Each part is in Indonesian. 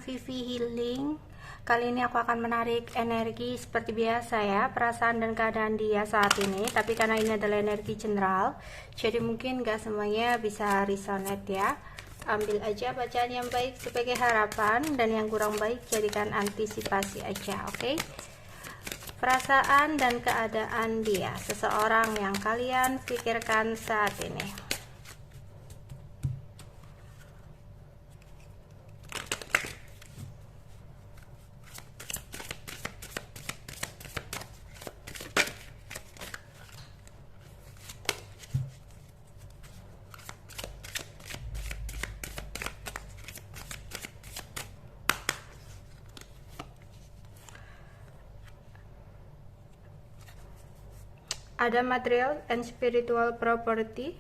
Vivi Healing. Kali ini aku akan menarik energi seperti biasa ya, perasaan dan keadaan dia saat ini. Tapi karena ini adalah energi general, jadi mungkin gak semuanya bisa resonate ya. Ambil aja bacaan yang baik sebagai harapan, dan yang kurang baik jadikan antisipasi aja, oke? Perasaan dan keadaan dia, seseorang yang kalian pikirkan saat ini. Ada material and spiritual property,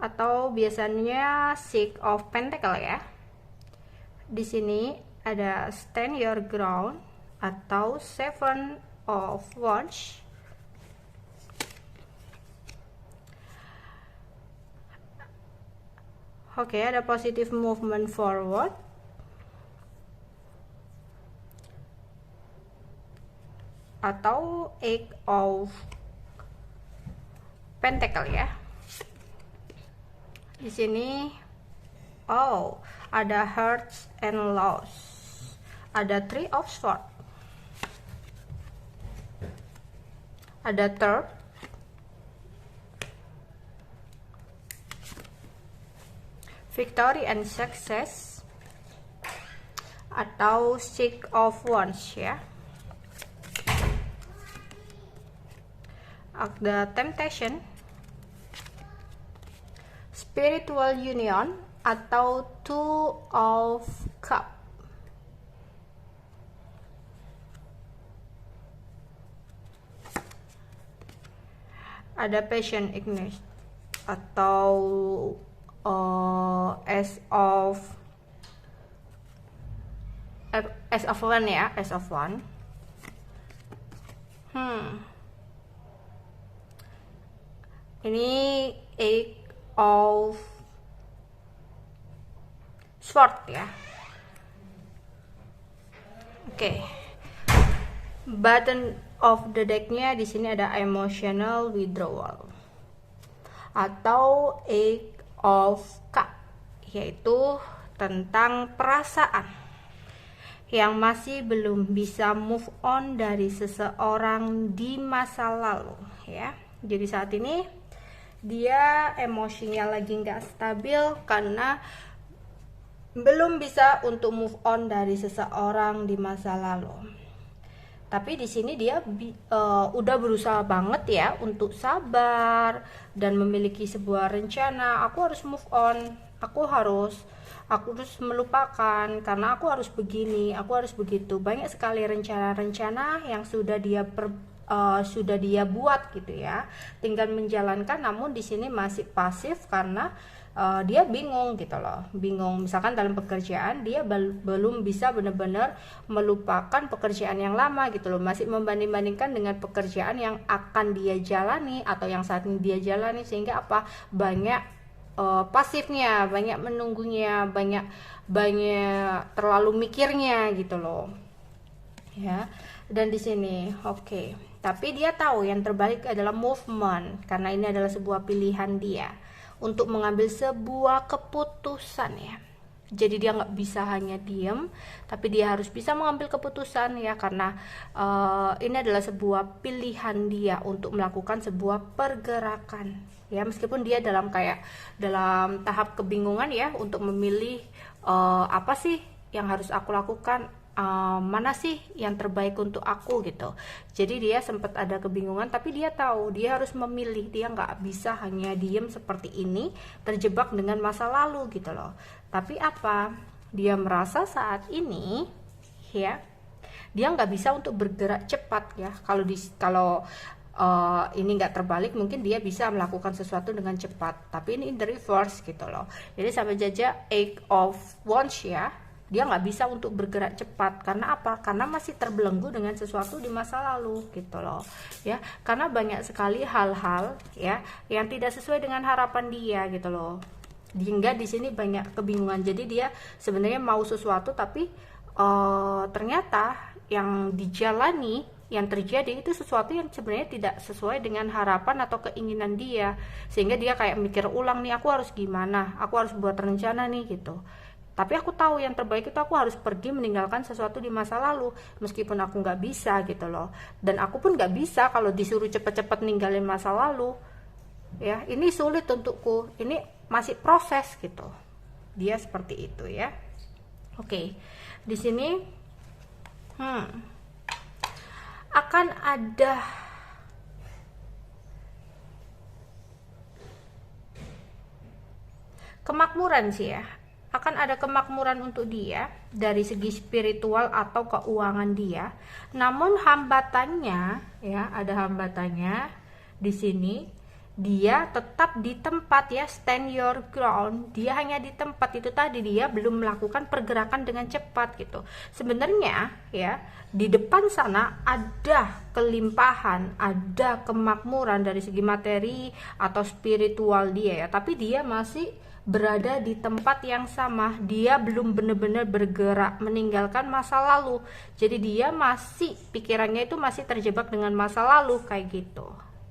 atau biasanya Six of Pentacle ya. Di sini ada stand your ground atau Seven of Wands. Oke, ada positive movement forward. Atau Eight of Pentacle ya. Di sini ada hurts and loss. Ada Three of Swords. Ada Third. Victory and success. Atau Six of Wands ya. The temptation, spiritual union, atau Two of Cup. Ada passion ignition atau Ace of One ya, Ace of One. Ini Eight of Swords ya. Oke. Bottom of the decknya di sini ada emotional withdrawal atau Eight of Cup, yaitu tentang perasaan yang masih belum bisa move on dari seseorang di masa lalu ya. Jadi saat ini dia emosinya lagi nggak stabil karena belum bisa untuk move on dari seseorang di masa lalu. Tapi di sini dia udah berusaha banget ya untuk sabar dan memiliki sebuah rencana. Aku harus move on, aku harus melupakan karena aku harus begini, aku harus begitu. Banyak sekali rencana-rencana yang sudah dia buat gitu ya, tinggal menjalankan. Namun di sini masih pasif karena dia bingung gitu loh, misalkan dalam pekerjaan dia belum bisa benar-benar melupakan pekerjaan yang lama gitu loh, masih membanding-bandingkan dengan pekerjaan yang akan dia jalani atau yang saat ini dia jalani, sehingga banyak pasifnya, banyak menunggunya, banyak terlalu mikirnya gitu loh ya. Dan di sini tapi dia tahu yang terbaik adalah movement, karena ini adalah sebuah pilihan dia untuk mengambil sebuah keputusan ya. Jadi dia nggak bisa hanya diem, tapi dia harus bisa mengambil keputusan ya, karena ini adalah sebuah pilihan dia untuk melakukan sebuah pergerakan ya, meskipun dia dalam tahap kebingungan ya, untuk memilih apa sih yang harus aku lakukan, mana sih yang terbaik untuk aku gitu. Jadi dia sempat ada kebingungan, tapi dia tahu dia harus memilih. Dia nggak bisa hanya diem seperti ini, terjebak dengan masa lalu gitu loh. Tapi dia merasa saat ini ya, dia nggak bisa untuk bergerak cepat ya. Kalau ini nggak terbalik, mungkin dia bisa melakukan sesuatu dengan cepat, tapi ini in the reverse gitu loh. Jadi sampai jajah Eight of Wands ya, dia nggak bisa untuk bergerak cepat. Karena karena masih terbelenggu dengan sesuatu di masa lalu gitu loh ya, karena banyak sekali hal-hal ya yang tidak sesuai dengan harapan dia gitu loh Hingga di sini banyak kebingungan. Jadi dia sebenarnya mau sesuatu tapi ternyata yang dijalani, yang terjadi itu sesuatu yang sebenarnya tidak sesuai dengan harapan atau keinginan dia, sehingga dia kayak mikir ulang nih, aku harus gimana, aku harus buat rencana nih gitu. Tapi aku tahu yang terbaik itu aku harus pergi meninggalkan sesuatu di masa lalu, meskipun aku nggak bisa gitu loh. Dan aku pun nggak bisa kalau disuruh cepet-cepet ninggalin masa lalu. Ya, ini sulit untukku, ini masih proses gitu. Dia seperti itu ya. Oke, di sini akan ada kemakmuran sih ya, akan ada kemakmuran untuk dia dari segi spiritual atau keuangan dia. Namun hambatannya ya, ada hambatannya di sini. Dia tetap di tempat ya, stand your ground. Dia hanya di tempat itu tadi, dia belum melakukan pergerakan dengan cepat gitu. Sebenarnya ya, di depan sana ada kelimpahan, ada kemakmuran dari segi materi atau spiritual dia ya, tapi dia masih berada di tempat yang sama. Dia belum benar-benar bergerak meninggalkan masa lalu. Jadi dia masih, pikirannya itu masih terjebak dengan masa lalu kayak gitu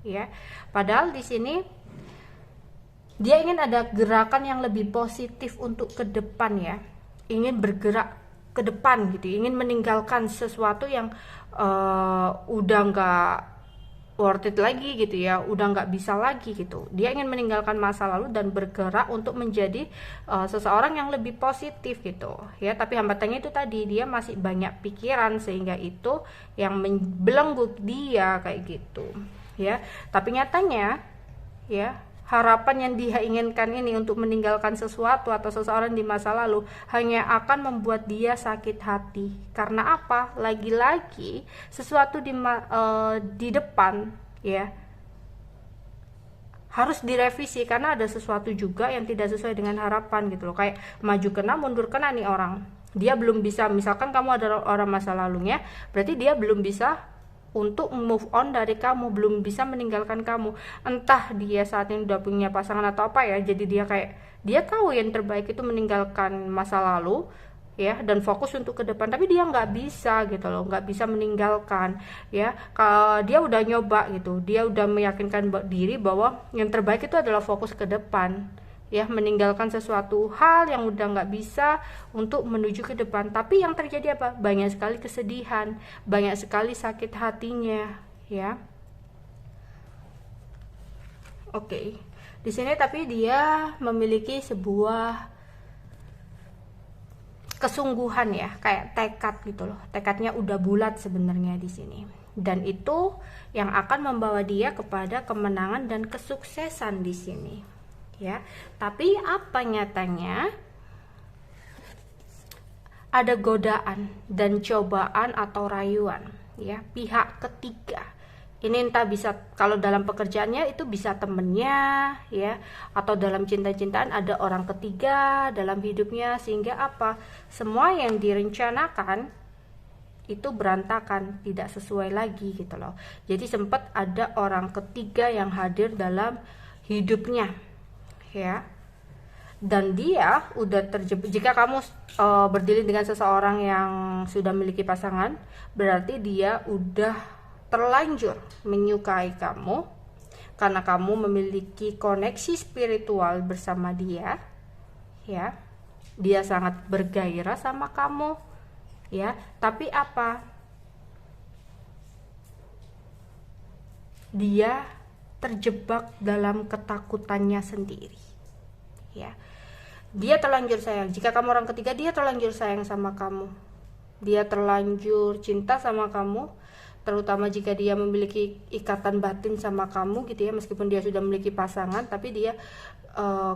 ya. Padahal di sini dia ingin ada gerakan yang lebih positif untuk ke depan ya, ingin bergerak ke depan gitu, ingin meninggalkan sesuatu yang udah nggak worth it lagi gitu ya, udah nggak bisa lagi gitu. Dia ingin meninggalkan masa lalu dan bergerak untuk menjadi seseorang yang lebih positif gitu ya. Tapi hambatannya itu tadi, dia masih banyak pikiran, sehingga itu yang membelenggu dia kayak gitu ya. Tapi nyatanya ya, harapan yang dia inginkan ini untuk meninggalkan sesuatu atau seseorang di masa lalu hanya akan membuat dia sakit hati. Karena apa? Lagi-lagi sesuatu di depan ya harus direvisi, karena ada sesuatu juga yang tidak sesuai dengan harapan gitu loh. Kayak maju kena mundur kena nih orang, dia belum bisa, misalkan kamu adalah orang masa lalunya, berarti dia belum bisa untuk move on dari kamu, belum bisa meninggalkan kamu. Entah dia saat ini udah punya pasangan atau apa ya, jadi dia kayak, dia tahu yang terbaik itu meninggalkan masa lalu ya, dan fokus untuk ke depan, tapi dia nggak bisa gitu loh, nggak bisa meninggalkan ya. Kalau dia udah nyoba gitu, dia udah meyakinkan diri bahwa yang terbaik itu adalah fokus ke depan ya, meninggalkan sesuatu hal yang udah nggak bisa untuk menuju ke depan. Tapi yang terjadi apa? Banyak sekali kesedihan, banyak sekali sakit hatinya ya. Oke, di sini tapi dia memiliki sebuah kesungguhan ya, kayak tekad gitu loh. Tekadnya udah bulat sebenarnya di sini, dan itu yang akan membawa dia kepada kemenangan dan kesuksesan di sini ya. Tapi apa nyatanya? Ada godaan dan cobaan atau rayuan ya, pihak ketiga. Ini entah bisa, kalau dalam pekerjaannya itu bisa temennya ya, atau dalam cinta-cintaan ada orang ketiga dalam hidupnya, sehingga apa? Semua yang direncanakan itu berantakan, tidak sesuai lagi gitu loh. Jadi sempat ada orang ketiga yang hadir dalam hidupnya ya, dan dia udah terjebak. Jika kamu berdiri dengan seseorang yang sudah memiliki pasangan, berarti dia udah terlanjur menyukai kamu karena kamu memiliki koneksi spiritual bersama dia ya. Dia sangat bergairah sama kamu ya, tapi apa? Dia terjebak dalam ketakutannya sendiri ya. Dia terlanjur sayang. Jika kamu orang ketiga, dia terlanjur sayang sama kamu, dia terlanjur cinta sama kamu, terutama jika dia memiliki ikatan batin sama kamu gitu ya. Meskipun dia sudah memiliki pasangan, tapi dia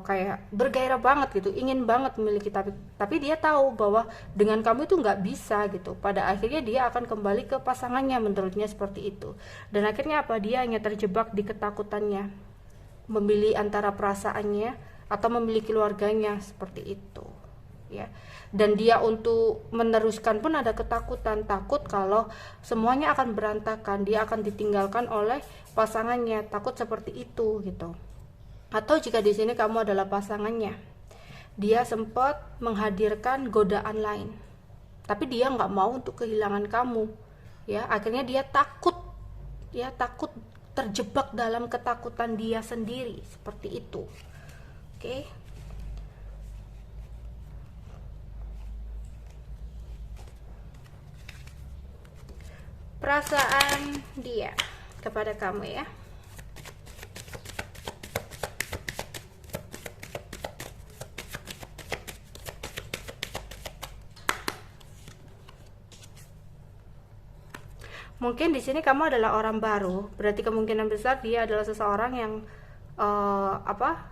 kayak bergairah banget gitu, ingin banget memiliki, tapi dia tahu bahwa dengan kamu itu nggak bisa gitu. Pada akhirnya dia akan kembali ke pasangannya, menurutnya seperti itu. Dan akhirnya apa? Dia hanya terjebak di ketakutannya, memilih antara perasaannya atau memilih keluarganya, seperti itu ya. Dan dia untuk meneruskan pun ada ketakutan, takut kalau semuanya akan berantakan, dia akan ditinggalkan oleh pasangannya, takut seperti itu gitu. Atau jika di sini kamu adalah pasangannya dia sempat menghadirkan godaan lain, tapi dia nggak mau untuk kehilangan kamu, ya. Akhirnya dia takut, ya, takut terjebak dalam ketakutan dia sendiri, seperti itu. Oke. Perasaan dia kepada kamu, ya. Mungkin di sini kamu adalah orang baru, berarti kemungkinan besar dia adalah seseorang yang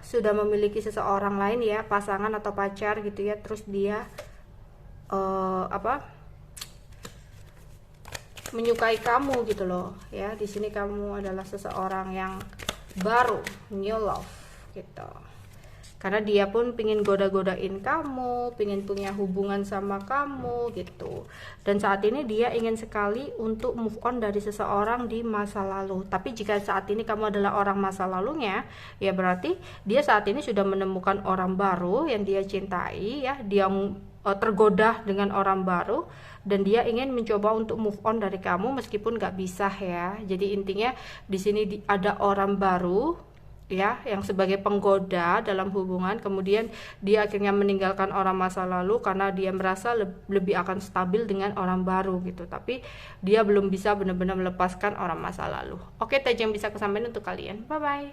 sudah memiliki seseorang lain, ya, pasangan atau pacar gitu, ya. Terus dia menyukai kamu gitu loh, ya. Di sini kamu adalah seseorang yang baru, new love gitu. Karena dia pun pingin goda-godain kamu, pingin punya hubungan sama kamu gitu. Dan saat ini dia ingin sekali untuk move on dari seseorang di masa lalu. Tapi jika saat ini kamu adalah orang masa lalunya, ya berarti dia saat ini sudah menemukan orang baru yang dia cintai, ya. Dia tergoda dengan orang baru dan dia ingin mencoba untuk move on dari kamu meskipun gak bisa, ya. Jadi intinya di sini ada orang baru, ya, yang sebagai penggoda dalam hubungan, kemudian dia akhirnya meninggalkan orang masa lalu karena dia merasa lebih akan stabil dengan orang baru gitu. Tapi dia belum bisa benar-benar melepaskan orang masa lalu. Oke, itu aja yang bisa aku sampaikan untuk kalian. Bye bye.